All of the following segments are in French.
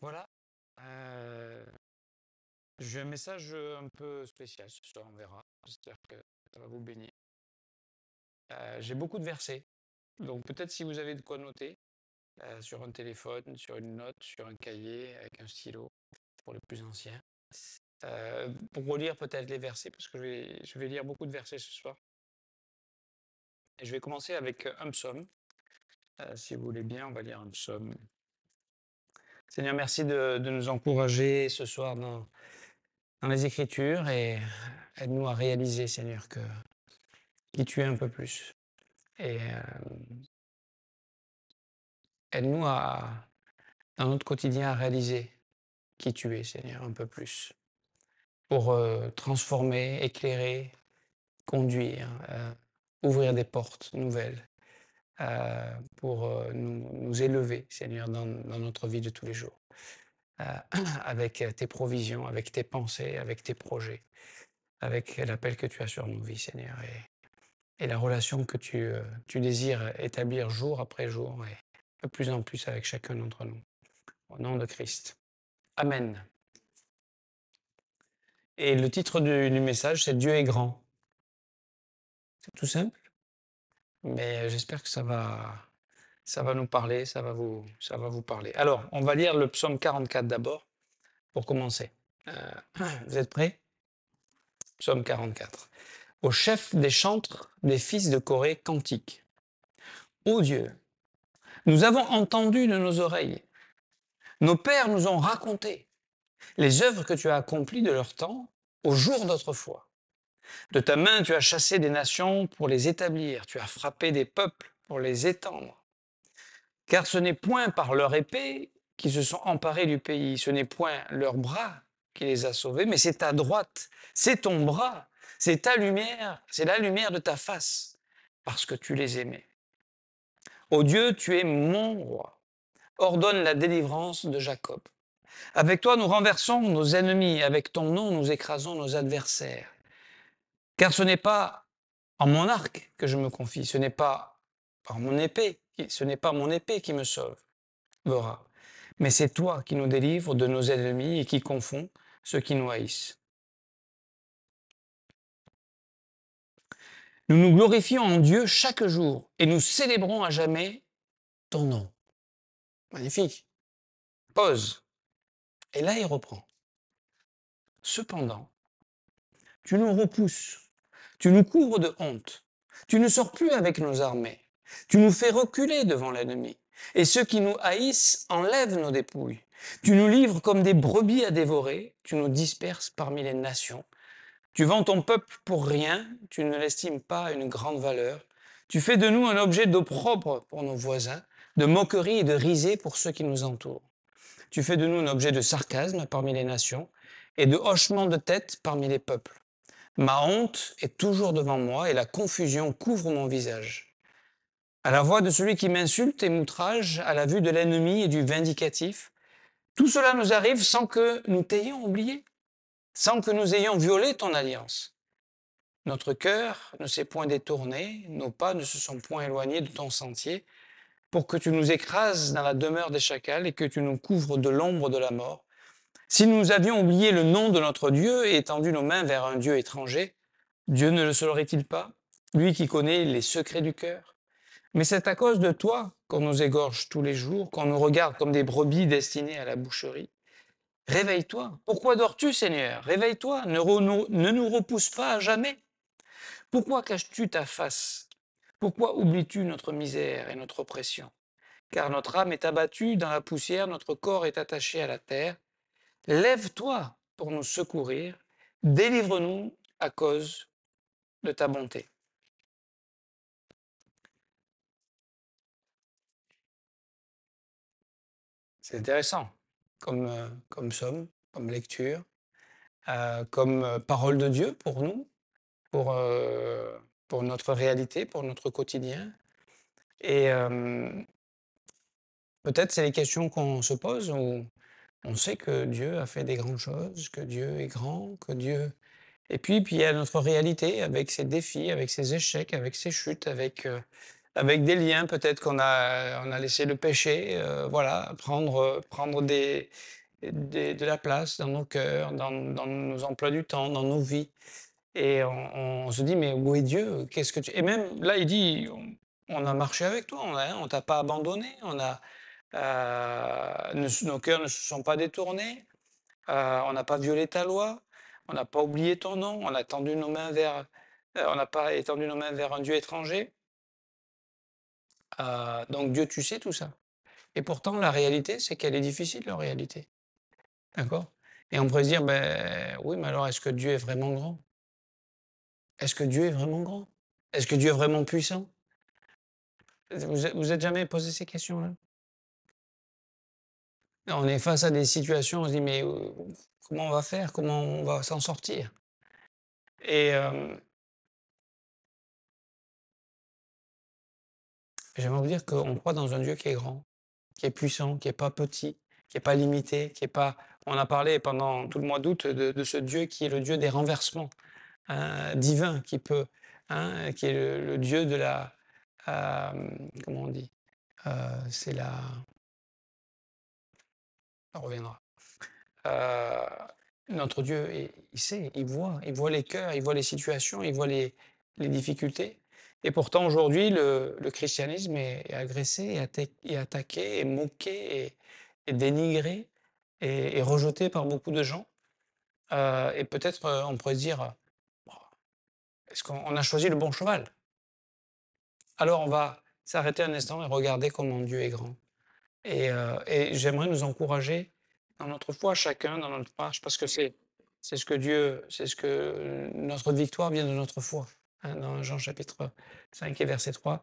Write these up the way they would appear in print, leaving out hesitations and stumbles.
Voilà, heu, j'ai un message, un peu spécial ce soir, on verra. J'espère que ça va vous bénir. J'ai beaucoup de versets, donc peut-être si vous avez de quoi noter, sur un téléphone, sur une note, sur un cahier, avec un stylo, pour les plus anciens. Pour relire peut-être les versets, parce que je vais lire beaucoup de versets ce soir. Et je vais commencer avec, un psaume. Si vous voulez bien, on va lire un psaume. Seigneur, merci de nous encourager ce soir dans les Écritures et aide-nous à réaliser, Seigneur, que qui tu es un peu plus. Et aide-nous dans notre quotidien, à réaliser qui tu es, Seigneur, un peu plus. Pour transformer, éclairer, conduire, ouvrir des portes nouvelles, pour nous élever, Seigneur, dans notre vie de tous les jours. Euh, avec tes provisions, avec tes pensées, avec tes projets, avec l'appel que tu as sur nos vies, Seigneur. Et la relation que tu désires établir jour après jour et de plus en plus avec chacun d'entre nous. Au nom de Christ. Amen. Et le titre du message, c'est Dieu est grand. C'est tout simple, mais j'espère que ça va nous parler, ça va vous parler. Alors, on va lire le psaume 44 d'abord, pour commencer. Vous êtes prêts? Psaume 44. Au chef des chantres des fils de Corée, cantique. Ô Dieu, nous avons entendu de nos oreilles, nos pères nous ont raconté les œuvres que tu as accomplies de leur temps au jour d'autrefois. De ta main, tu as chassé des nations pour les établir, tu as frappé des peuples pour les étendre. Car ce n'est point par leur épée qu'ils se sont emparés du pays, ce n'est point leur bras qui les a sauvés, mais c'est ta droite, c'est ton bras, c'est ta lumière, c'est la lumière de ta face, parce que tu les aimais. Ô Dieu, tu es mon roi. Ordonne la délivrance de Jacob. Avec toi, nous renversons nos ennemis, avec ton nom, nous écrasons nos adversaires. Car ce n'est pas en mon arc que je me confie, ce n'est pas par mon épée, ce n'est pas mon épée qui me sauvera, mais c'est toi qui nous délivres de nos ennemis et qui confonds ceux qui nous haïssent. Nous nous glorifions en Dieu chaque jour et nous célébrons à jamais ton nom. Magnifique. Pause. Et là, il reprend. Cependant, tu nous repousses, tu nous couvres de honte, tu ne sors plus avec nos armées, tu nous fais reculer devant l'ennemi, et ceux qui nous haïssent enlèvent nos dépouilles. Tu nous livres comme des brebis à dévorer, tu nous disperses parmi les nations. Tu vends ton peuple pour rien, tu ne l'estimes pas à une grande valeur. Tu fais de nous un objet d'opprobre pour nos voisins, de moquerie et de risée pour ceux qui nous entourent. Tu fais de nous un objet de sarcasme parmi les nations et de hochement de tête parmi les peuples. Ma honte est toujours devant moi et la confusion couvre mon visage. À la voix de celui qui m'insulte et m'outrage, à la vue de l'ennemi et du vindicatif, tout cela nous arrive sans que nous t'ayons oublié, sans que nous ayons violé ton alliance. Notre cœur ne s'est point détourné, nos pas ne se sont point éloignés de ton sentier, pour que tu nous écrases dans la demeure des chacals et que tu nous couvres de l'ombre de la mort. Si nous avions oublié le nom de notre Dieu et étendu nos mains vers un Dieu étranger, Dieu ne le saurait-il pas, lui qui connaît les secrets du cœur? Mais c'est à cause de toi qu'on nous égorge tous les jours, qu'on nous regarde comme des brebis destinées à la boucherie. Réveille-toi. Pourquoi dors-tu, Seigneur? Réveille-toi, ne nous repousse pas à jamais. Pourquoi caches-tu ta face? Pourquoi oublies-tu notre misère et notre oppression? Car notre âme est abattue dans la poussière, notre corps est attaché à la terre. Lève-toi pour nous secourir, délivre-nous à cause de ta bonté. C'est intéressant comme somme, comme lecture, comme parole de Dieu pour nous, pour notre réalité, pour notre quotidien. Et peut-être c'est les questions qu'on se pose où on sait que Dieu a fait des grandes choses, que Dieu est grand, que Dieu... Et puis il y a notre réalité avec ses défis, avec ses échecs, avec ses chutes, avec avec des liens peut-être on a laissé le péché, voilà, prendre de la place dans nos cœurs, dans nos emplois du temps, dans nos vies et on se dit: «Mais où est Dieu? Qu'est-ce que tu» et même là, il dit: «On a marché avec toi, on t'a pas abandonné, nos cœurs ne se sont pas détournés, on n'a pas violé ta loi, on n'a pas oublié ton nom, on n'a pas étendu nos mains vers un Dieu étranger». Donc Dieu, tu sais tout ça et pourtant la réalité, c'est qu'elle est difficile, leur réalité, d'accord? Et on pourrait se dire: «Beh, oui, mais alors est-ce que Dieu est vraiment grand? Est-ce que Dieu est vraiment grand? Est-ce que Dieu est vraiment puissant?» Vous êtes jamais posé ces questions-là? On est face à des situations, on se dit: «Mais, comment on va faire? Comment on va s'en sortir?» et j'aimerais vous dire qu'on croit dans un Dieu qui est grand, qui est puissant, qui est pas petit, qui est pas limité, qui est pas on a parlé pendant tout le mois d'août de ce Dieu qui est le Dieu des renversements, divins, qui est le Dieu de la, comment on dit? C'est la ça reviendra. Heu, Notre Dieu, il sait, il voit les cœurs, il voit les situations, il voit les difficultés et pourtant aujourd'hui le christianisme est agressé, est attaqué, est moqué, est dénigré, est rejeté par beaucoup de gens, et peut-être, on pourrait se dire, «Bon, est-ce qu'on a choisi le bon cheval?» Alors on va s'arrêter un instant et regarder comment Dieu est grand. Et j'aimerais nous encourager dans notre foi, chacun dans notre marche, parce que c'est ce que notre victoire vient de notre foi, hein, dans Jean chapitre 5 et verset 3.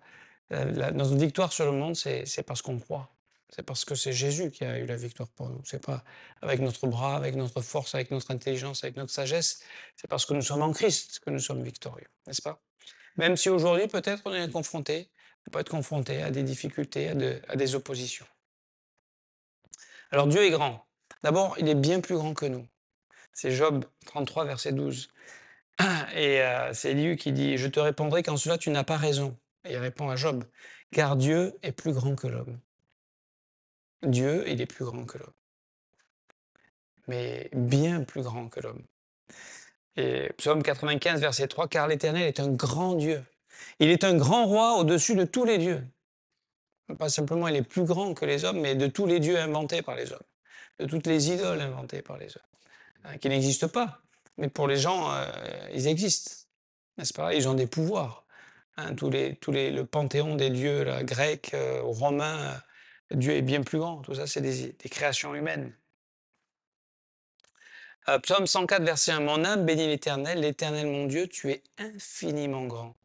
Notre victoire sur le monde, c'est parce qu'on croit. C'est parce que c'est Jésus qui a eu la victoire pour nous. C'est pas avec notre bras, avec notre force, avec notre intelligence, avec notre sagesse. C'est parce que nous sommes en Christ que nous sommes victorieux, n'est-ce pas? Même si aujourd'hui, peut-être, on peut être confronté à des difficultés, à des oppositions. Alors Dieu est grand. D'abord, il est bien plus grand que nous. C'est Job 33, verset 12. Et c'est Élie qui dit: «Je te répondrai qu'en cela tu n'as pas raison». Et il répond à Job: «Car Dieu est plus grand que l'homme». Dieu, il est plus grand que l'homme, mais bien plus grand que l'homme. Et Psaume 95, verset 3: «Car l'Éternel est un grand Dieu. Il est un grand roi au-dessus de tous les dieux». Pas simplement il est plus grand que les hommes, mais de tous les dieux inventés par les hommes, de toutes les idoles inventées par les hommes. Qui n'existent pas. Mais pour les gens, ils existent, n'est-ce pas? Ils ont des pouvoirs, hein, le panthéon des dieux là, grecs, romains, Dieu est bien plus grand. Tout ça, c'est des créations humaines. Psaume 104, verset 1: «Mon âme bénit l'Éternel mon Dieu, tu es infiniment grand.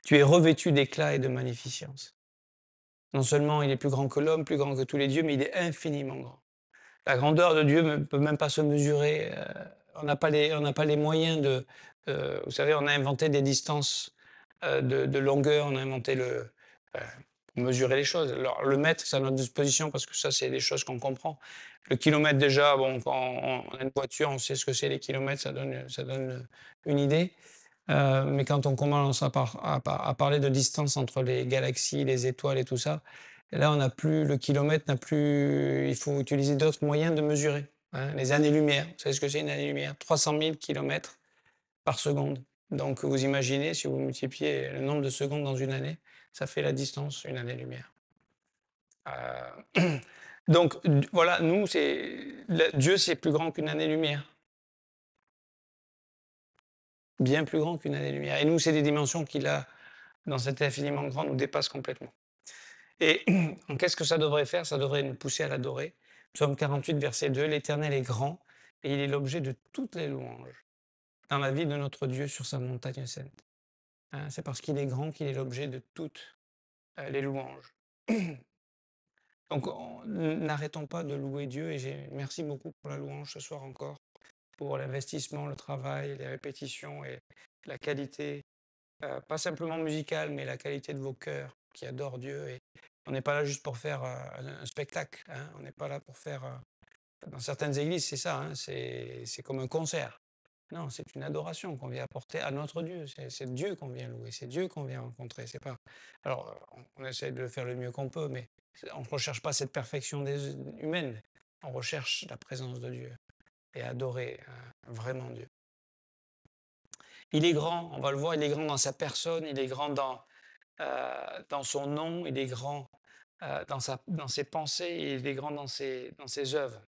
Tu es revêtu d'éclat et de magnificence». Non seulement il est plus grand que l'homme, plus grand que tous les dieux, mais il est infiniment grand. La grandeur de Dieu ne peut même pas se mesurer. On n'a pas les moyens vous savez, on a inventé des distances de longueur, on a inventé pour mesurer les choses. Alors, le mètre, c'est à notre disposition parce que ça, c'est des choses qu'on comprend. Le kilomètre, déjà, bon, quand on a une voiture, on sait ce que c'est les kilomètres, ça donne une idée. Mais quand on commence à parler de distance entre les galaxies, les étoiles et tout ça, et là, on n'a plus le kilomètre n'a plus il faut utiliser d'autres moyens de mesurer, hein. Les années-lumière, vous savez ce que c'est une année-lumière? 300 000 kilomètres par seconde. Donc vous imaginez, si vous multipliez le nombre de secondes dans une année, ça fait la distance, une année-lumière. Donc voilà, nous, Dieu, c'est plus grand qu'une année-lumière, bien plus grand qu'une année-lumière. Et nous, c'est des dimensions qu'il a dans cet infiniment grand, nous dépassent complètement. Et qu'est-ce que ça devrait faire? Ça devrait nous pousser à l'adorer. Psaume 48, verset 2: «L'Éternel est grand et il est l'objet de toutes les louanges dans la vie de notre Dieu sur sa montagne sainte». Hein, c'est parce qu'il est grand qu'il est l'objet de toutes, les louanges. Donc n'arrêtons pas de louer Dieu et merci beaucoup pour la louange ce soir encore, pour l'investissement, le travail, les répétitions et la qualité, pas simplement musicale, mais la qualité de vos cœurs qui adorent Dieu. Et on n'est pas là juste pour faire, un spectacle, hein. On n'est pas là pour faire, dans certaines églises, c'est ça, hein, c'est comme un concert. Non, c'est une adoration qu'on vient apporter à notre Dieu. C'est Dieu qu'on vient louer, c'est Dieu qu'on vient rencontrer. C'est pas. Alors, on essaie de le faire le mieux qu'on peut, mais on ne recherche pas cette perfection humaine. On recherche la présence de Dieu et adorer vraiment Dieu. Il est grand, on va le voir, il est grand dans sa personne, il est grand dans son nom, il est grand dans ses pensées, il est grand dans ses œuvres.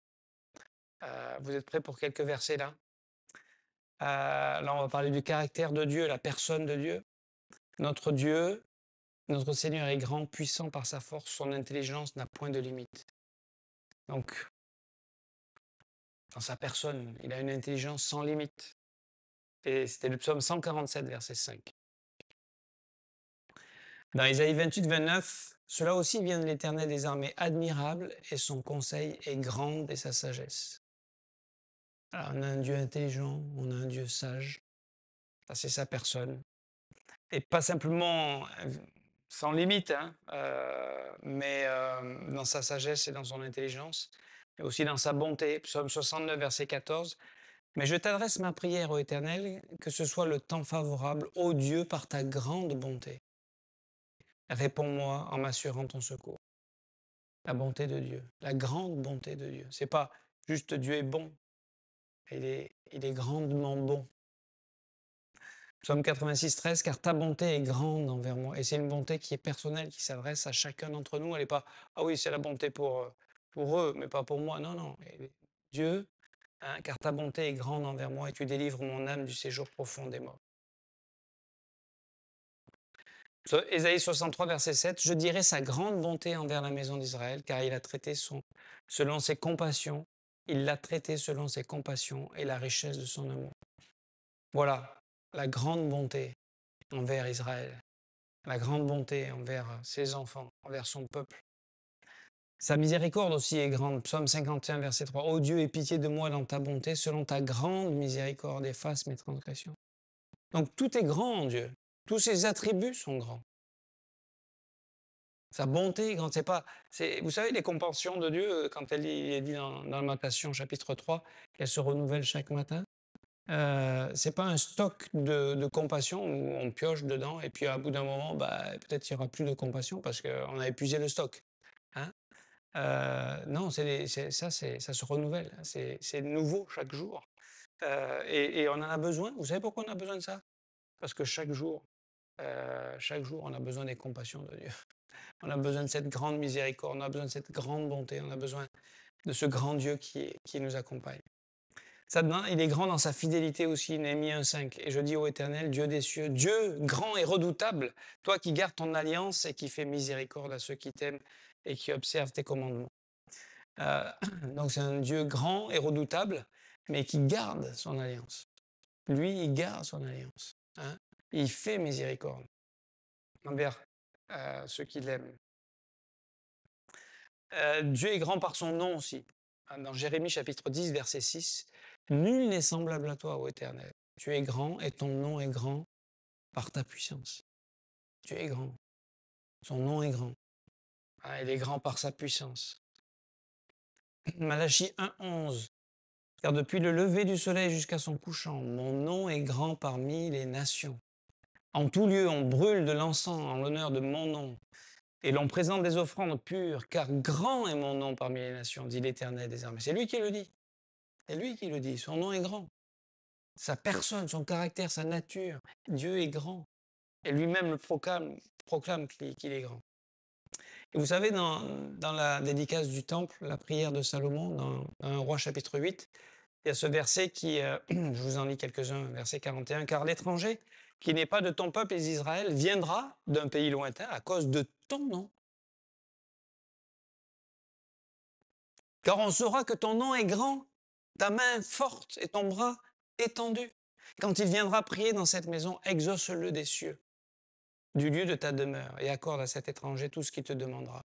Vous êtes prêts pour quelques versets là? Là, on va parler du caractère de Dieu, la personne de Dieu. Notre Dieu, notre Seigneur est grand, puissant par sa force, son intelligence n'a point de limite. Donc, dans sa personne, il a une intelligence sans limite. Et c'était le psaume 147, verset 5. Dans Isaïe 28, 29, cela aussi vient de l'Éternel des armées, admirable, et son conseil est grande et sa sagesse. Alors, on a un Dieu intelligent, on a un Dieu sage, ça c'est sa personne. Et pas simplement sans limite, hein, mais dans sa sagesse et dans son intelligence, et aussi dans sa bonté. Psaume 69, verset 14. Mais je t'adresse ma prière, ô Éternel, que ce soit le temps favorable, ô Dieu, par ta grande bonté. Réponds-moi en m'assurant ton secours. La bonté de Dieu, la grande bonté de Dieu. C'est pas juste Dieu est bon, il est grandement bon. Psaume 86, 13, car ta bonté est grande envers moi. Et c'est une bonté qui est personnelle, qui s'adresse à chacun d'entre nous. Elle n'est pas, ah oui, c'est la bonté pour eux, mais pas pour moi. Non, non. Et Dieu, hein, car ta bonté est grande envers moi et tu délivres mon âme du séjour profond des morts. Ésaïe 63, verset 7, je dirai sa grande bonté envers la maison d'Israël, car il a traité selon ses compassions. Il l'a traité selon ses compassions et la richesse de son amour. Voilà la grande bonté envers Israël. La grande bonté envers ses enfants, envers son peuple. Sa miséricorde aussi est grande. Psaume 51, verset 3. Ô Dieu, aie pitié de moi dans ta bonté, selon ta grande miséricorde, efface mes transgressions. Donc tout est grand en Dieu. Tous ses attributs sont grands. Sa bonté est grande. Vous savez, les compassions de Dieu, quand il est dit dans Lamentation chapitre 3, qu'elles se renouvellent chaque matin. C'est pas un stock de compassion où on pioche dedans et puis à bout d'un moment, peut-être il n'y aura plus de compassion parce qu'on a épuisé le stock. Hein. Non, ça se renouvelle. C'est nouveau chaque jour. Et on en a besoin. Vous savez pourquoi on a besoin de ça? Parce que chaque jour, on a besoin des compassions de Dieu. On a besoin de cette grande miséricorde, on a besoin de cette grande bonté, on a besoin de ce grand Dieu qui nous accompagne. Il est grand dans sa fidélité aussi, Néhémie 1,5. Et je dis ô Éternel, Dieu des cieux, Dieu grand et redoutable, toi qui gardes ton alliance et qui fais miséricorde à ceux qui t'aiment et qui observent tes commandements. Euh, donc c'est un Dieu grand et redoutable, mais qui garde son alliance. Lui, il garde son alliance. Hein. Il fait miséricorde envers ceux qui l'aiment. Dieu est grand par son nom aussi. Dans Jérémie chapitre 10, verset 6, nul n'est semblable à toi, ô Éternel. Tu es grand et ton nom est grand par ta puissance. Tu es grand. Son nom est grand. Il est grand par sa puissance. Malachie 1,11. Car depuis le lever du soleil jusqu'à son couchant, mon nom est grand parmi les nations. En tout lieu, on brûle de l'encens en l'honneur de mon nom. Et l'on présente des offrandes pures, car grand est mon nom parmi les nations, dit l'Éternel des armées. C'est lui qui le dit. C'est lui qui le dit. Son nom est grand. Sa personne, son caractère, sa nature. Dieu est grand. Et lui-même le proclame qu'il est grand. Et vous savez, dans la dédicace du temple, la prière de Salomon, dans 1 Roi chapitre 8, il y a ce verset qui, je vous en lis quelques-uns, verset 41, car l'étranger qui n'est pas de ton peuple Israël viendra d'un pays lointain à cause de ton nom. Car on saura que ton nom est grand, ta main forte et ton bras étendu. Quand il viendra prier dans cette maison, exauce-le des cieux, du lieu de ta demeure, et accorde à cet étranger tout ce qu'il te demandera.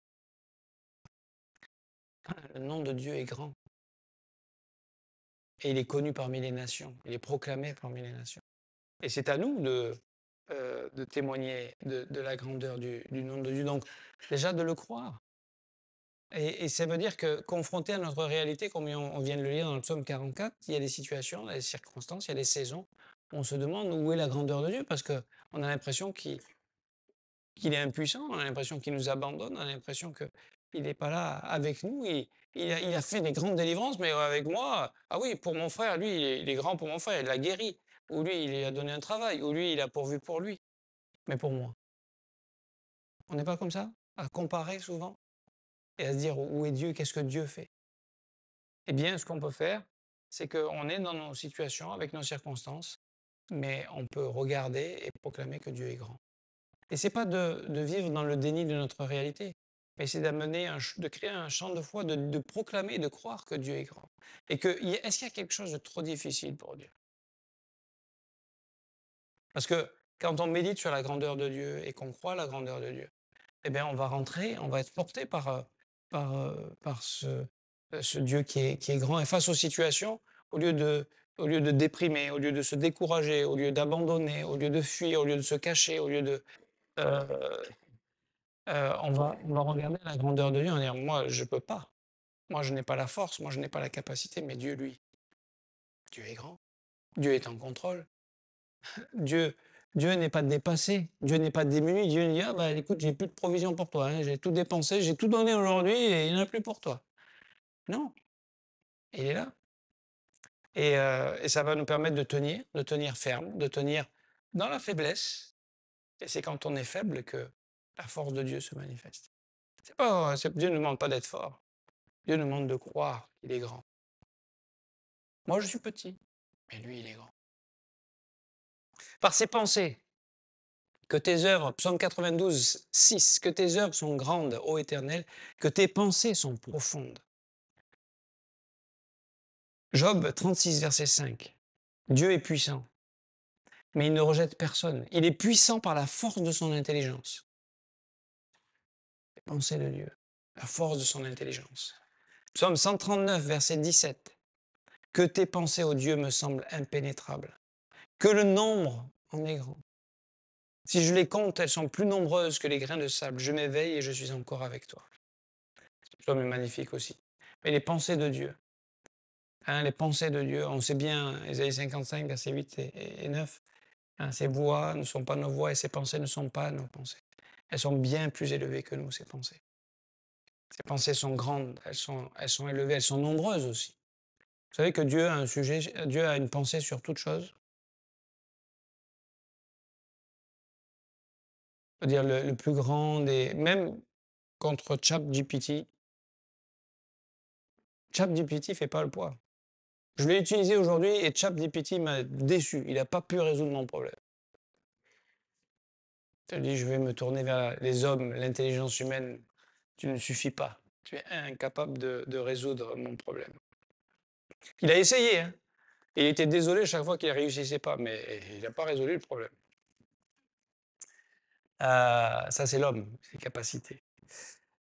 Le nom de Dieu est grand. Et il est connu parmi les nations. Il est proclamé parmi les nations. Et c'est à nous de témoigner de la grandeur du nom de Dieu. Donc, déjà de le croire. Et ça veut dire que confronté à notre réalité, comme on vient de le lire dans le psaume 44, il y a des situations, il y a des circonstances, il y a des saisons où on se demande où est la grandeur de Dieu parce qu'on a l'impression qu'il est impuissant, on a l'impression qu'il nous abandonne, on a l'impression qu'il n'est pas là avec nous. Il a fait des grandes délivrances, mais avec moi, ah oui, pour mon frère, lui, il est grand pour mon frère, il l'a guéri, ou lui, il lui a donné un travail, ou lui, il a pourvu pour lui. Mais pour moi, on n'est pas comme ça, à comparer souvent et à se dire où est Dieu, qu'est-ce que Dieu fait? Eh bien, ce qu'on peut faire, c'est qu'on est dans nos situations, avec nos circonstances, mais on peut regarder et proclamer que Dieu est grand. Et c'est pas de vivre dans le déni de notre réalité, mais c'est d'amener de créer un champ de foi, de proclamer, de croire que Dieu est grand. Et est-ce qu'il y a quelque chose de trop difficile pour Dieu? Parce que quand on médite sur la grandeur de Dieu et qu'on croit à la grandeur de Dieu, eh bien, on va rentrer, on va être porté par ce Dieu qui est grand. Et face aux situations, au lieu de, au lieu de déprimer, au lieu de se décourager, au lieu d'abandonner, au lieu de fuir, au lieu de se cacher, au lieu de, euh, on va regarder la grandeur de Dieu, on va dire, moi, je ne peux pas. Moi, je n'ai pas la force, moi, je n'ai pas la capacité, mais Dieu, lui, Dieu est grand. Dieu est en contrôle. Dieu, Dieu n'est pas dépassé. Dieu n'est pas démuni. Dieu dit, ah bah écoute, j'ai plus de provision pour toi, hein, j'ai tout dépensé, j'ai tout donné aujourd'hui et il n'y en a plus pour toi. Non, il est là. Et ça va nous permettre de tenir ferme, de tenir dans la faiblesse. Et c'est quand on est faible que la force de Dieu se manifeste. Dieu ne demande pas d'être fort. Dieu nous demande de croire qu'il est grand. Moi, je suis petit, mais lui, il est grand. Par ses pensées, que tes œuvres, psaume 92, 6, que tes œuvres sont grandes, ô Éternel, que tes pensées sont profondes. Job 36, verset 5. Dieu est puissant, mais il ne rejette personne. Il est puissant par la force de son intelligence. Les pensées de Dieu, la force de son intelligence. Psaume 139, verset 17. Que tes pensées, ô Dieu, me semblent impénétrables. Que le nombre en est grand. Si je les compte, elles sont plus nombreuses que les grains de sable. Je m'éveille et je suis encore avec toi. Ce psaume est magnifique aussi. Mais les pensées de Dieu, hein, les pensées de Dieu, on sait bien, Ésaïe 55, versets 8 et 9, hein, ses voix ne sont pas nos voix et ses pensées ne sont pas nos pensées. Elles sont bien plus élevées que nous, ces pensées. Ces pensées sont grandes, elles sont élevées, elles sont nombreuses aussi. Vous savez que Dieu a un sujet, Dieu a une pensée sur toute chose. C'est-à-dire le plus grand des... Même contre ChatGPT, ChatGPT ne fait pas le poids. Je l'ai utilisé aujourd'hui et ChatGPT m'a déçu. Il n'a pas pu résoudre mon problème. Je dis, je vais me tourner vers les hommes, l'intelligence humaine. Tu ne suffis pas. Tu es incapable de résoudre mon problème. Il a essayé, hein. Il était désolé chaque fois qu'il ne réussissait pas, mais il n'a pas résolu le problème. Ça, c'est l'homme, ses capacités.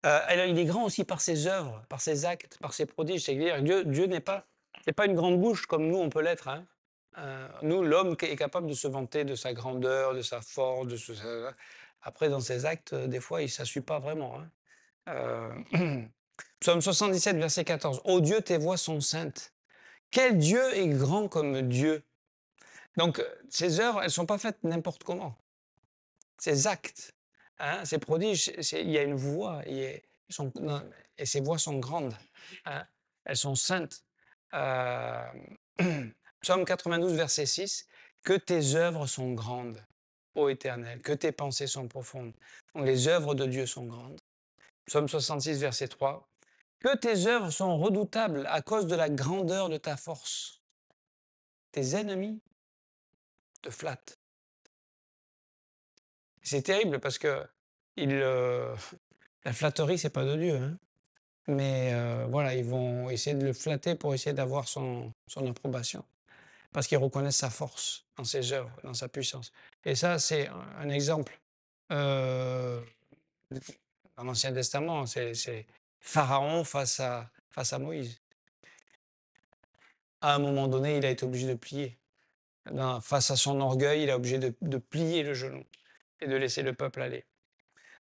Alors, il est grand aussi par ses œuvres, par ses actes, par ses prodiges. C'est-à-dire Dieu c'est pas une grande bouche comme nous, on peut l'être, hein. Nous, l'homme est capable de se vanter de sa grandeur, de sa force, après, dans ses actes, des fois, il ne s'assume pas vraiment, hein. Psaume 77, verset 14. Ô Dieu, tes voies sont saintes. Quel Dieu est grand comme Dieu? Donc, ces œuvres, elles ne sont pas faites n'importe comment. Ces actes, hein, ces prodiges, il y a une voix, et ces voix sont grandes, hein, elles sont saintes. Euh, Psaume 92, verset 6, que tes œuvres sont grandes, ô Éternel, que tes pensées sont profondes. Donc les œuvres de Dieu sont grandes. Psaume 66, verset 3, que tes œuvres sont redoutables à cause de la grandeur de ta force. Tes ennemis te flattent. C'est terrible parce que la flatterie, c'est pas de Dieu, hein. Mais voilà, ils vont essayer de le flatter pour essayer d'avoir son approbation. Parce qu'ils reconnaissent sa force dans ses œuvres, dans sa puissance. Et ça, c'est un exemple. Euh, Dans l'Ancien Testament, c'est Pharaon face à Moïse. À un moment donné, il a été obligé de plier. Face à son orgueil, il a obligé de plier le genou et de laisser le peuple aller.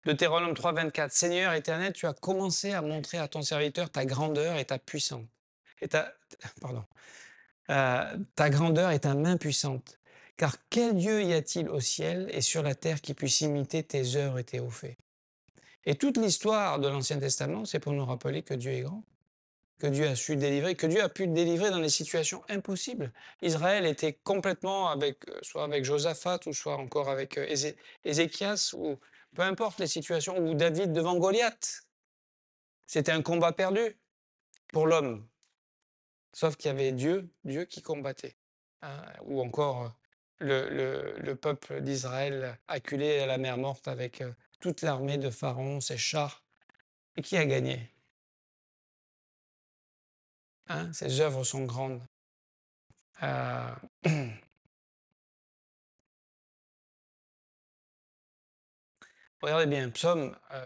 Deutéronome 3, 24. Seigneur éternel, tu as commencé à montrer à ton serviteur ta grandeur et ta puissance. Et pardon. Ta grandeur et ta main puissante. Car quel Dieu y a-t-il au ciel et sur la terre qui puisse imiter tes œuvres et tes hauts faits? Et toute l'histoire de l'Ancien Testament, c'est pour nous rappeler que Dieu est grand, que Dieu a su délivrer, que Dieu a pu délivrer dans des situations impossibles. Israël était complètement avec, soit avec Josaphat, ou soit encore avec Ézéchias, ou peu importe les situations, ou David devant Goliath. C'était un combat perdu pour l'homme. Sauf qu'il y avait Dieu qui combattait. Ou encore le peuple d'Israël acculé à la mer Morte avec toute l'armée de Pharaon, ses chars. Et qui a gagné? Ses œuvres sont grandes. Euh, Regardez bien,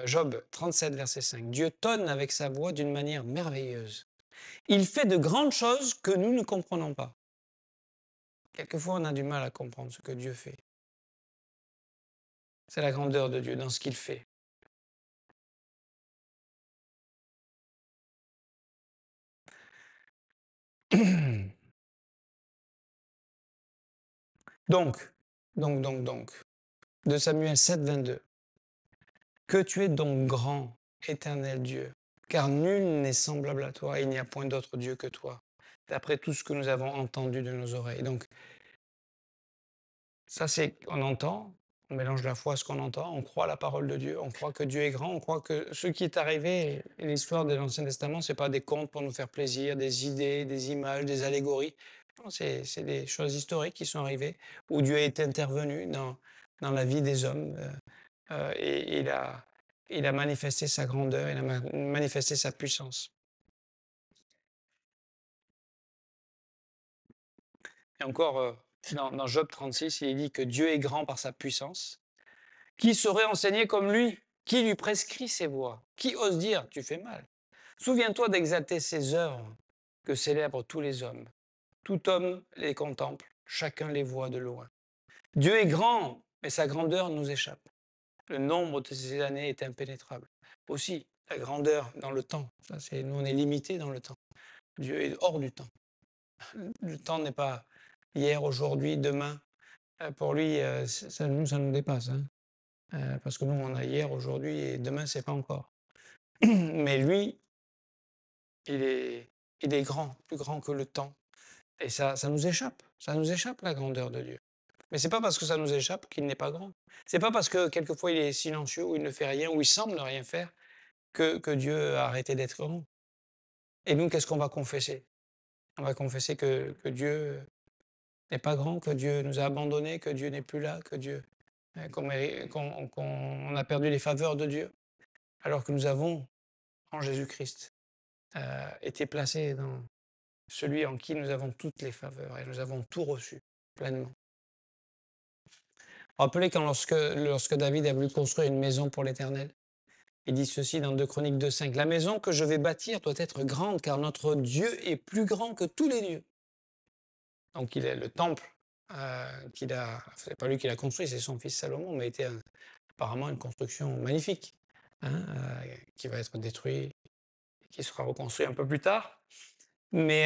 Job 37, verset 5. Dieu tonne avec sa voix d'une manière merveilleuse. Il fait de grandes choses que nous ne comprenons pas. Quelquefois, on a du mal à comprendre ce que Dieu fait. C'est la grandeur de Dieu dans ce qu'il fait. Donc, de Samuel 7, 22. Que tu es donc grand, éternel Dieu, car nul n'est semblable à toi, et il n'y a point d'autre Dieu que toi, d'après tout ce que nous avons entendu de nos oreilles. Donc, ça c'est, on entend, on mélange la foi à ce qu'on entend, on croit à la parole de Dieu, on croit que Dieu est grand, on croit que ce qui est arrivé, l'histoire de l'Ancien Testament, c'est pas des contes pour nous faire plaisir, des idées, des images, des allégories. Non, c'est des choses historiques qui sont arrivées, où Dieu est intervenu dans la vie des hommes. Et il a manifesté sa grandeur, il a manifesté sa puissance. Et encore, dans Job 36, il dit que Dieu est grand par sa puissance. Qui saurait enseigner comme lui? Qui lui prescrit ses voies? Qui ose dire, tu fais mal? Souviens-toi d'exalter ses œuvres que célèbrent tous les hommes. Tout homme les contemple, chacun les voit de loin. Dieu est grand, mais sa grandeur nous échappe. Le nombre de ses années est impénétrable. Aussi, la grandeur dans le temps. Nous, on est limité dans le temps. Dieu est hors du temps. Le temps n'est pas hier, aujourd'hui, demain. Pour lui, ça nous dépasse. Parce que nous, on a hier, aujourd'hui et demain, c'est pas encore. Mais lui, il est, il est grand, plus grand que le temps. Et ça nous échappe. Ça nous échappe, la grandeur de Dieu. Mais c'est pas parce que ça nous échappe qu'il n'est pas grand. C'est pas parce que quelquefois il est silencieux ou il ne fait rien ou il semble ne rien faire que Dieu a arrêté d'être grand. Et nous, qu'est-ce qu'on va confesser? On va confesser que Dieu n'est pas grand, que Dieu nous a abandonnés, que Dieu n'est plus là, que Dieu qu'on a perdu les faveurs de Dieu, alors que nous avons, en Jésus-Christ, été placés dans celui en qui nous avons toutes les faveurs et nous avons tout reçu pleinement. Rappelez quand lorsque David a voulu construire une maison pour l'Éternel, il dit ceci dans 2 Chroniques 2,5. La maison que je vais bâtir doit être grande, car notre Dieu est plus grand que tous les dieux. Donc il est le temple c'est pas lui qui l'a construit, c'est son fils Salomon, mais était apparemment une construction magnifique, qui va être détruit, qui sera reconstruit un peu plus tard. Mais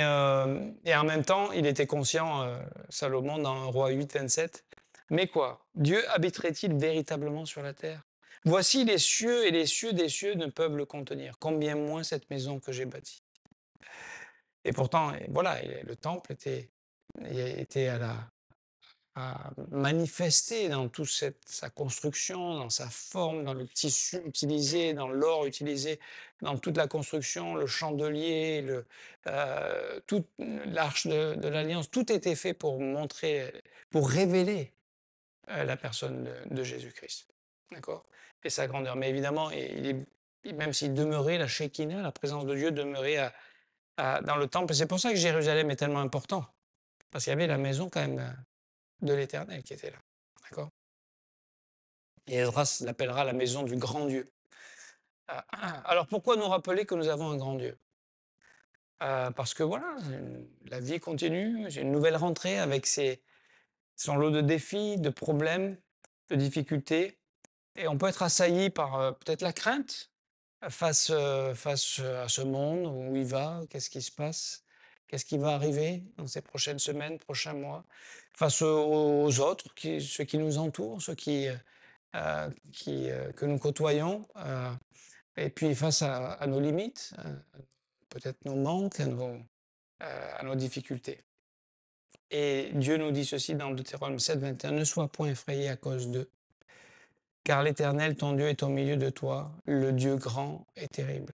et en même temps, il était conscient, Salomon, dans 1 Roi 8, 27. Mais quoi? Dieu habiterait-il véritablement sur la terre? Voici les cieux et les cieux des cieux ne peuvent le contenir. Combien moins cette maison que j'ai bâtie. Et pourtant, voilà, le temple était à manifester dans toute sa construction, dans sa forme, dans le tissu utilisé, dans l'or utilisé, dans toute la construction, le chandelier, toute l'arche de l'Alliance, tout était fait pour montrer, pour révéler la personne de Jésus-Christ. D'accord? Et sa grandeur. Mais évidemment, même s'il demeurait, la Shekinah, la présence de Dieu demeurait dans le temple. C'est pour ça que Jérusalem est tellement important. Parce qu'il y avait la maison quand même de l'Éternel qui était là. D'accord? Et Esdras l'appellera la maison du grand Dieu. Alors pourquoi nous rappeler que nous avons un grand Dieu? Parce que voilà, la vie continue, j'ai une nouvelle rentrée avec son lot de défis, de problèmes, de difficultés. et on peut être assailli par, peut-être la crainte face à ce monde, où il va, qu'est-ce qui se passe? Qu'est-ce qui va arriver dans ces prochaines semaines, prochains mois? Face aux autres, ceux qui nous entourent, ceux que nous côtoyons, et puis face à nos limites, peut-être nos manques, à nos difficultés. Et Dieu nous dit ceci dans Deutéronome 7, 21: «Ne sois point effrayé à cause d'eux, car l'Éternel, ton Dieu, est au milieu de toi, le Dieu grand et terrible.»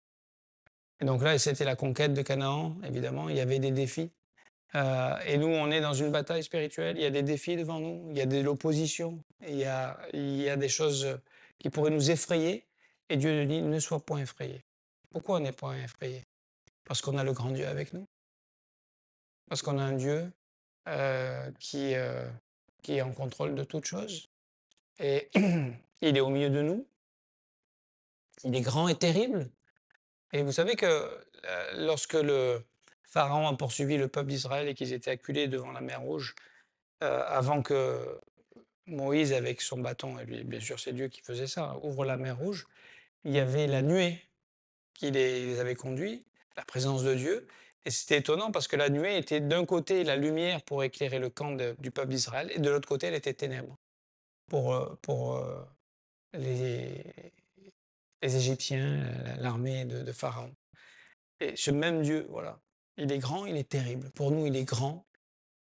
Et donc là, c'était la conquête de Canaan, évidemment, il y avait des défis. Et nous, on est dans une bataille spirituelle, il y a des défis devant nous, il y a de l'opposition, il y a des choses qui pourraient nous effrayer, et Dieu nous dit: «Ne sois point effrayé.» Pourquoi on n'est pas effrayé? Parce qu'on a le grand Dieu avec nous, parce qu'on a un Dieu qui est en contrôle de toutes choses, et il est au milieu de nous, il est grand et terrible. Et vous savez que lorsque le Pharaon a poursuivi le peuple d'Israël et qu'ils étaient acculés devant la mer Rouge, avant que Moïse, avec son bâton, et lui, bien sûr, c'est Dieu qui faisait ça, ouvre la mer Rouge, il y avait la nuée qui les avait conduits, la présence de Dieu. Et c'était étonnant parce que la nuée était d'un côté la lumière pour éclairer le camp du peuple d'Israël, et de l'autre côté, elle était ténèbres pour les, les Égyptiens, l'armée de Pharaon. Et ce même Dieu, voilà, il est grand, il est terrible. Pour nous, il est grand.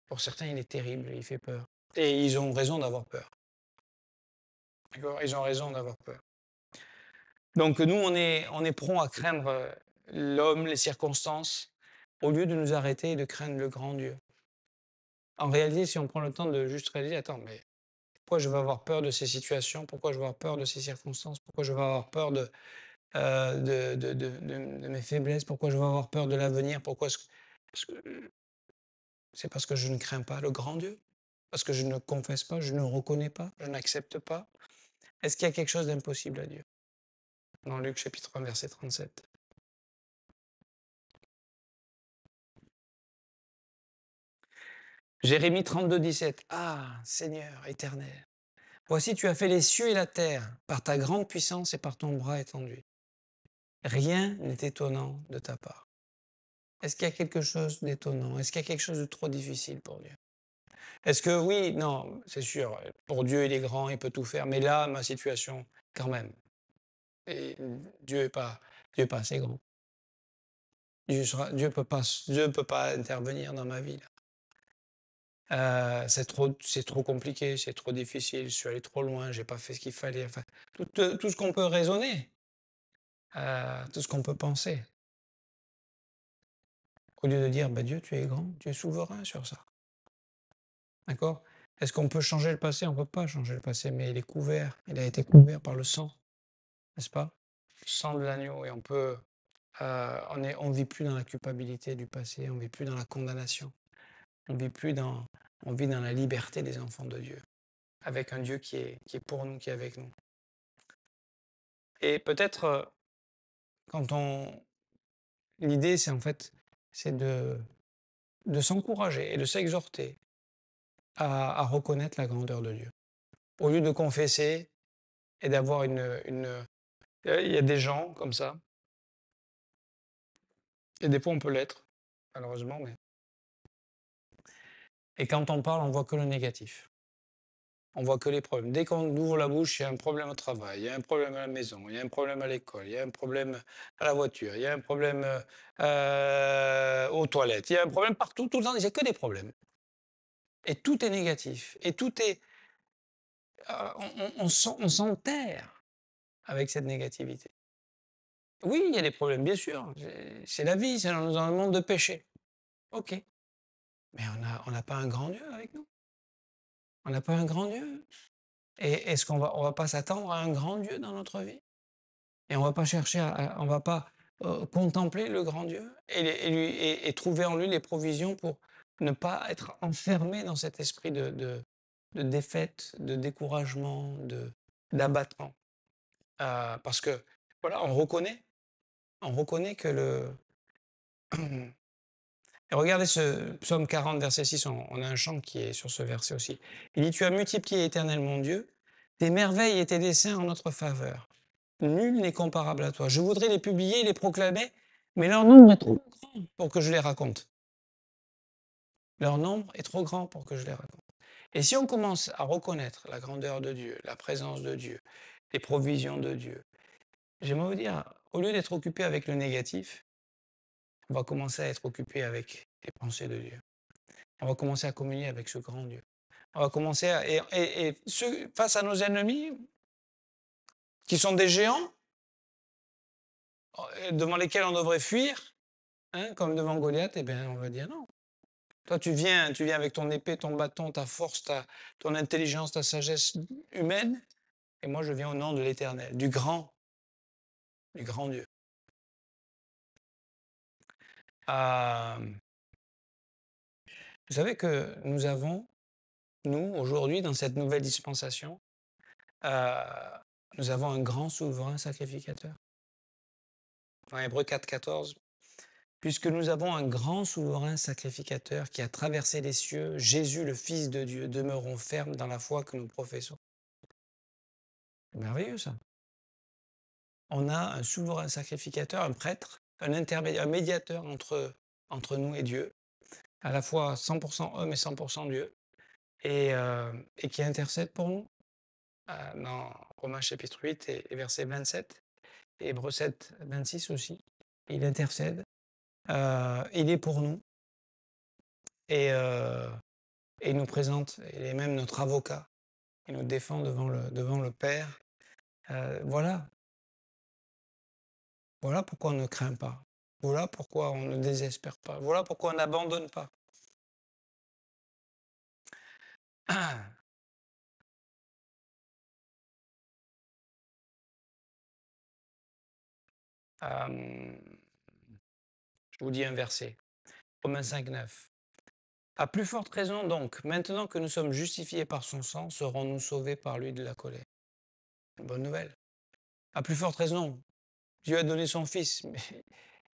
Pour certains, il est terrible, il fait peur. Et ils ont raison d'avoir peur. D'accord? Ils ont raison d'avoir peur. Donc nous, on est prompt à craindre l'homme, les circonstances, au lieu de nous arrêter et de craindre le grand Dieu. En réalité, si on prend le temps de juste réaliser: «Attends, mais pourquoi je vais avoir peur de ces situations? Pourquoi je vais avoir peur de ces circonstances? Pourquoi je vais avoir peur de mes faiblesses? Pourquoi je vais avoir peur de l'avenir? Pourquoi est-ce que c'est parce que je ne crains pas le grand Dieu? Parce que je ne confesse pas, je ne reconnais pas, je n'accepte pas? Est-ce qu'il y a quelque chose d'impossible à Dieu?» Dans Luc chapitre 1, verset 37. Jérémie 32, 17: «Ah! Seigneur éternel, voici tu as fait les cieux et la terre par ta grande puissance et par ton bras étendu. Rien n'est étonnant de ta part.» Est-ce qu'il y a quelque chose d'étonnant? Est-ce qu'il y a quelque chose de trop difficile pour Dieu? Est-ce que oui, non, c'est sûr, pour Dieu, il est grand, il peut tout faire, mais là, ma situation, quand même, et Dieu est pas assez grand. Dieu peut pas intervenir dans ma vie, là. C'est trop compliqué, c'est trop difficile, je suis allé trop loin, j'ai pas fait ce qu'il fallait, enfin, tout ce qu'on peut raisonner, tout ce qu'on peut penser, au lieu de dire: «Bah, Dieu, tu es grand, tu es souverain sur ça.» D'accord? Est-ce qu'on peut changer le passé? On ne peut pas changer le passé, mais il est couvert, il a été couvert par le sang, n'est-ce pas? Le sang de l'agneau, et on vit plus dans la culpabilité du passé, on vit plus dans la condamnation, on vit dans la liberté des enfants de Dieu, avec un Dieu qui est pour nous, qui est avec nous. Et peut-être, quand on l'idée, c'est en fait, c'est de s'encourager et de s'exhorter à reconnaître la grandeur de Dieu. Au lieu de confesser et d'avoir il y a des gens comme ça, et des fois on peut l'être, malheureusement, mais et quand on parle, on voit que le négatif. On voit que les problèmes. Dès qu'on ouvre la bouche, il y a un problème au travail, il y a un problème à la maison, il y a un problème à l'école, il y a un problème à la voiture, il y a un problème, aux toilettes, il y a un problème partout, tout le temps, il y a que des problèmes, et tout est négatif, et tout est, on s'enterre avec cette négativité. Oui, il y a des problèmes, bien sûr, c'est la vie, c'est dans un monde de péché. OK, mais on n'a pas un grand Dieu avec nous? On n'a pas un grand Dieu? Et est-ce qu'on va pas s'attendre à un grand Dieu dans notre vie? Et on va pas chercher on va pas, contempler le grand Dieu et trouver en lui les provisions pour ne pas être enfermé dans cet esprit de défaite, de découragement, d'abattement? Parce que, voilà, on reconnaît que le et regardez ce psaume 40, verset 6, on a un chant qui est sur ce verset aussi. Il dit: «Tu as multiplié, Éternel mon Dieu, Tes merveilles et tes desseins en notre faveur. Nul n'est comparable à toi. Je voudrais les publier et les proclamer, mais leur nombre est trop grand pour que je les raconte. Leur nombre est trop grand pour que je les raconte. Et si on commence à reconnaître la grandeur de Dieu, la présence de Dieu, les provisions de Dieu, j'aimerais vous dire, au lieu d'être occupé avec le négatif, on va commencer à être occupé avec les pensées de Dieu. On va commencer à communier avec ce grand Dieu. On va commencer à... face à nos ennemis, qui sont des géants, devant lesquels on devrait fuir, hein, comme devant Goliath, eh bien, on va dire non. Toi, tu viens avec ton épée, ton bâton, ta force, ton intelligence, ta sagesse humaine, et moi, je viens au nom de l'Éternel, du grand Dieu. Vous savez que nous avons, nous, aujourd'hui, dans cette nouvelle dispensation, euh, nous avons un grand souverain sacrificateur. Dans Hébreux 4,14, puisque nous avons un grand souverain sacrificateur qui a traversé les cieux, Jésus, le Fils de Dieu, demeurons fermes dans la foi que nous professons. C'est merveilleux ça. On a un souverain sacrificateur, un prêtre, un intermédiaire, un médiateur entre nous et Dieu, à la fois 100% homme et 100% Dieu, et qui intercède pour nous dans Romains chapitre 8 et verset 27, et Hébreux 7, 26 aussi. Il intercède, il est pour nous, et, euh, et il nous présente, il est même notre avocat, il nous défend devant le Père. Voilà, voilà pourquoi on ne craint pas. Voilà pourquoi on ne désespère pas. Voilà pourquoi on n'abandonne pas. Euh, je vous dis un verset, Romains 5, 9. À plus forte raison donc, maintenant que nous sommes justifiés par son sang, serons-nous sauvés par lui de la colère. Une bonne nouvelle. À plus forte raison, Dieu a donné son Fils, mais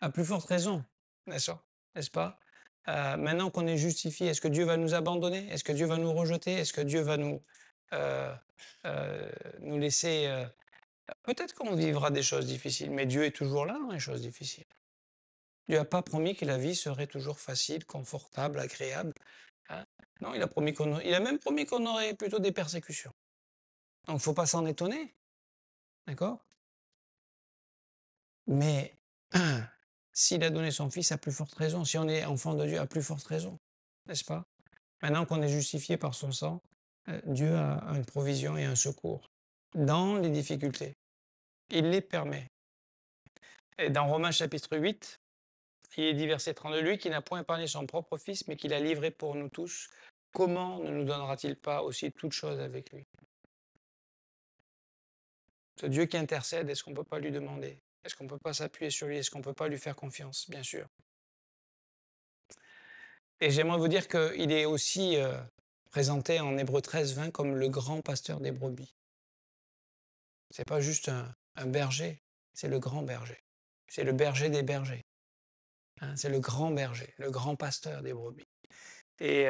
à plus forte raison, n'est-ce pas? Maintenant qu'on est justifié, est-ce que Dieu va nous abandonner? Est-ce que Dieu va nous rejeter? Est-ce que Dieu va euh, nous laisser... Peut-être qu'on vivra des choses difficiles, mais Dieu est toujours là dans les choses difficiles. Dieu n'a pas promis que la vie serait toujours facile, confortable, agréable, hein. Non, il a même promis qu'on aurait plutôt des persécutions. Donc, il ne faut pas s'en étonner, d'accord? Mais s'il a donné son Fils, à plus forte raison. Si on est enfant de Dieu, à plus forte raison, n'est-ce pas? Maintenant qu'on est justifié par son sang, Dieu a une provision et un secours dans les difficultés. Il les permet. Et dans Romains chapitre 8, il est dit verset 32, lui qui n'a point épargné son propre Fils, mais qui l'a livré pour nous tous, comment ne nous donnera-t-il pas aussi toutes choses avec lui? Ce Dieu qui intercède, est-ce qu'on ne peut pas lui demander? Est-ce qu'on ne peut pas s'appuyer sur lui? Est-ce qu'on ne peut pas lui faire confiance? Bien sûr. Et j'aimerais vous dire qu'il est aussi présenté en Hébreux 13, 20 comme le grand pasteur des brebis. Ce n'est pas juste un berger, c'est le grand berger. C'est le berger des bergers, hein, c'est le grand berger, le grand pasteur des brebis. Et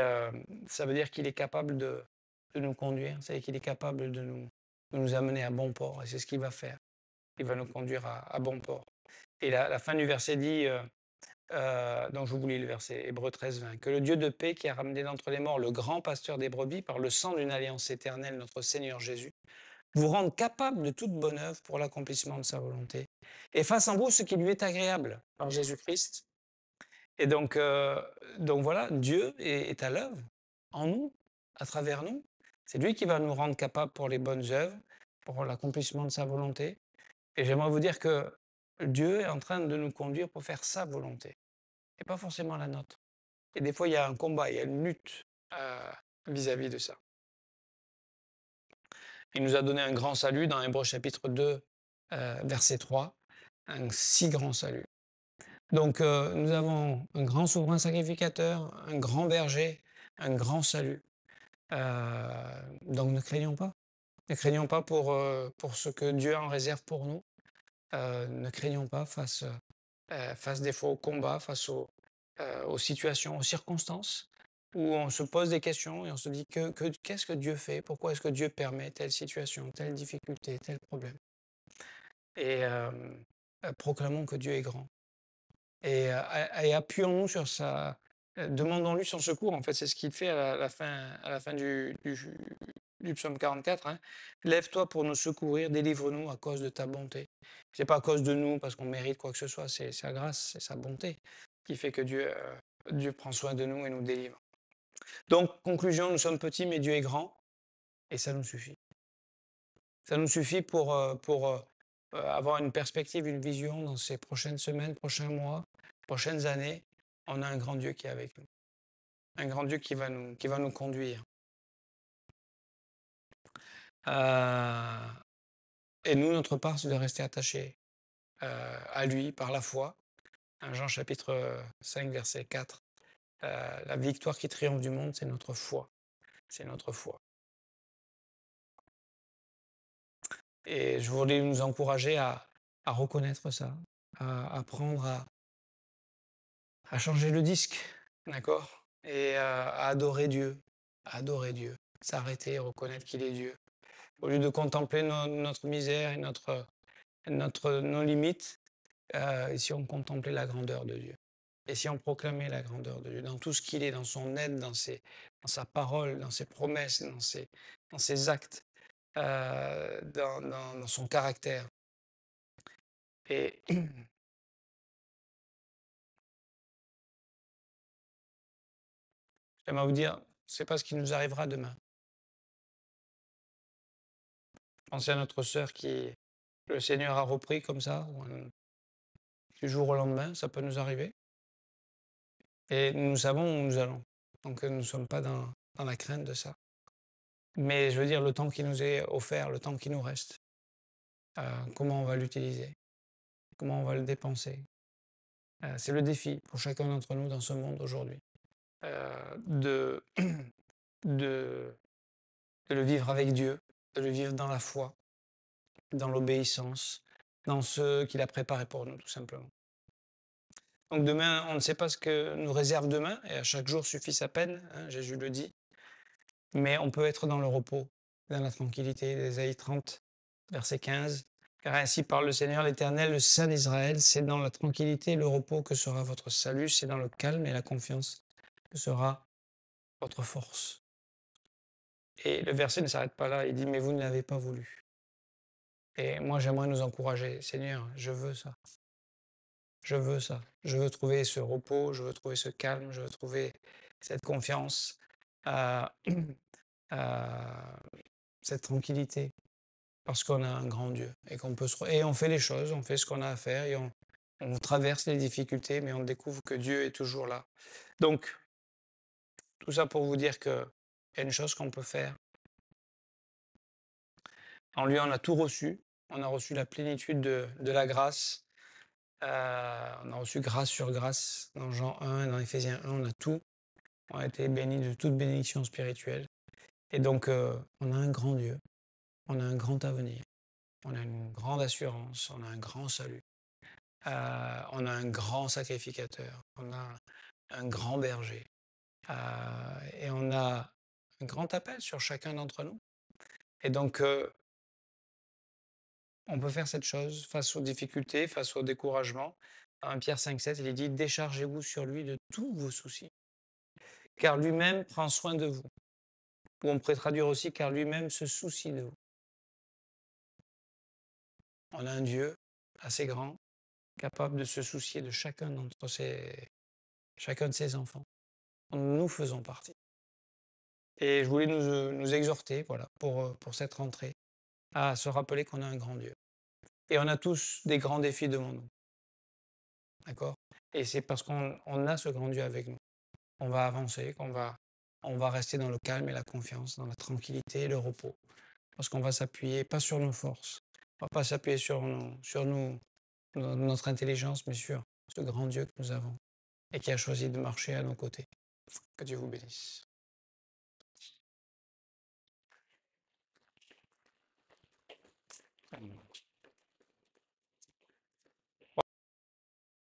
ça veut dire qu'il est capable de nous conduire, c'est qu'il est capable de nous amener à bon port. Et c'est ce qu'il va faire. Il va nous conduire à bon port. Et la fin du verset dit, donc je vous lis le verset, Hébreux 13, 20, que le Dieu de paix qui a ramené d'entre les morts le grand pasteur des brebis par le sang d'une alliance éternelle, notre Seigneur Jésus, vous rende capable de toute bonne œuvre pour l'accomplissement de sa volonté, et fasse en vous ce qui lui est agréable par Jésus-Christ. Et donc voilà, Dieu est à l'œuvre en nous, à travers nous. C'est lui qui va nous rendre capables pour les bonnes œuvres, pour l'accomplissement de sa volonté. Et j'aimerais vous dire que Dieu est en train de nous conduire pour faire sa volonté, et pas forcément la nôtre. Et des fois, il y a un combat, il y a une lutte vis-à-vis de ça. Il nous a donné un grand salut dans Hébreux chapitre 2, verset 3, un si grand salut. Donc nous avons un grand souverain sacrificateur, un grand berger, un grand salut. Donc ne craignons pas. Ne craignons pas pour ce que Dieu en réserve pour nous. Ne craignons pas face des fois au combat, face aux situations, aux circonstances. où on se pose des questions et on se dit qu'est-ce que Dieu fait? Pourquoi est-ce que Dieu permet telle situation, telle difficulté, tel problème? Et proclamons que Dieu est grand. Et appuyons-nous sur sa demandons-lui son secours. En fait, c'est ce qu'il fait à la fin du psaume 44, hein. «Lève-toi pour nous secourir, délivre-nous à cause de ta bonté». C'est pas à cause de nous, parce qu'on mérite quoi que ce soit, c'est sa grâce, c'est sa bonté qui fait que Dieu prend soin de nous et nous délivre. Donc conclusion, nous sommes petits, mais Dieu est grand et ça nous suffit. Ça nous suffit pour avoir une perspective, une vision dans ces prochaines semaines, prochains mois, prochaines années. On a un grand Dieu qui est avec nous. Un grand Dieu qui va nous conduire. Euh, et nous, notre part, c'est de rester attachés à lui par la foi. Jean chapitre 5, verset 4. La victoire qui triomphe du monde, c'est notre foi. C'est notre foi. Et je voulais nous encourager à reconnaître ça, à apprendre à changer le disque, d'accord? Et à adorer Dieu, s'arrêter et reconnaître qu'il est Dieu. Au lieu de contempler notre misère et nos limites, et si on contemplait la grandeur de Dieu, et si on proclamait la grandeur de Dieu, dans tout ce qu'il est, dans son aide, dans sa parole, dans ses promesses, dans ses actes, dans son caractère. Et j'aimerais vous dire, c'est pas ce qui nous arrivera demain. Pensez à notre sœur qui, le Seigneur a repris comme ça, du jour au lendemain, ça peut nous arriver. Et nous savons où nous allons. Donc nous ne sommes pas dans la crainte de ça. Mais je veux dire, le temps qui nous est offert, le temps qui nous reste, comment on va l'utiliser, comment on va le dépenser. C'est le défi pour chacun d'entre nous dans ce monde aujourd'hui. De, de, de le vivre avec Dieu, de le vivre dans la foi, dans l'obéissance, dans ce qu'il a préparé pour nous, tout simplement. Donc demain, on ne sait pas ce que nous réserve demain, et à chaque jour suffit sa peine, hein, Jésus le dit. Mais on peut être dans le repos, dans la tranquillité. Ésaïe 30, verset 15. Car ainsi parle le Seigneur l'Éternel, le Saint d'Israël, c'est dans la tranquillité et le repos que sera votre salut, c'est dans le calme et la confiance que sera votre force. Et le verset ne s'arrête pas là, il dit, mais vous ne l'avez pas voulu. Et moi, j'aimerais nous encourager, Seigneur, je veux ça. Je veux ça. Je veux trouver ce repos, je veux trouver ce calme, je veux trouver cette confiance, euh, cette tranquillité. Parce qu'on a un grand Dieu et qu'on peut et on fait les choses, on fait ce qu'on a à faire et on traverse les difficultés, mais on découvre que Dieu est toujours là. Donc, tout ça pour vous dire qu'il y a une chose qu'on peut faire. En lui, on a tout reçu. On a reçu la plénitude de la grâce. On a reçu grâce sur grâce. Dans Jean 1 et dans Éphésiens 1, on a tout. On a été bénis de toute bénédiction spirituelle. Et donc, on a un grand Dieu. On a un grand avenir. On a une grande assurance. On a un grand salut. On a un grand sacrificateur, on a un grand berger, et on a un grand appel sur chacun d'entre nous. Et donc, on peut faire cette chose face aux difficultés, face au découragement. Dans 1 Pierre 5,7, il est dit « Déchargez-vous sur lui de tous vos soucis, car lui-même prend soin de vous. » Ou on pourrait traduire aussi « car lui-même se soucie de vous ». On a un Dieu assez grand, capable de se soucier de chacun de ses enfants. Nous faisons partie. Et je voulais nous exhorter, voilà, pour cette rentrée, à se rappeler qu'on a un grand Dieu. Et on a tous des grands défis devant nous. D'accord? Et c'est parce qu'on a ce grand Dieu avec nous. On va avancer, on va rester dans le calme et la confiance, dans la tranquillité et le repos. Parce qu'on va s'appuyer, pas sur nos forces, on va pas s'appuyer sur notre intelligence, mais sur ce grand Dieu que nous avons et qui a choisi de marcher à nos côtés. Que Dieu vous bénisse. Amen.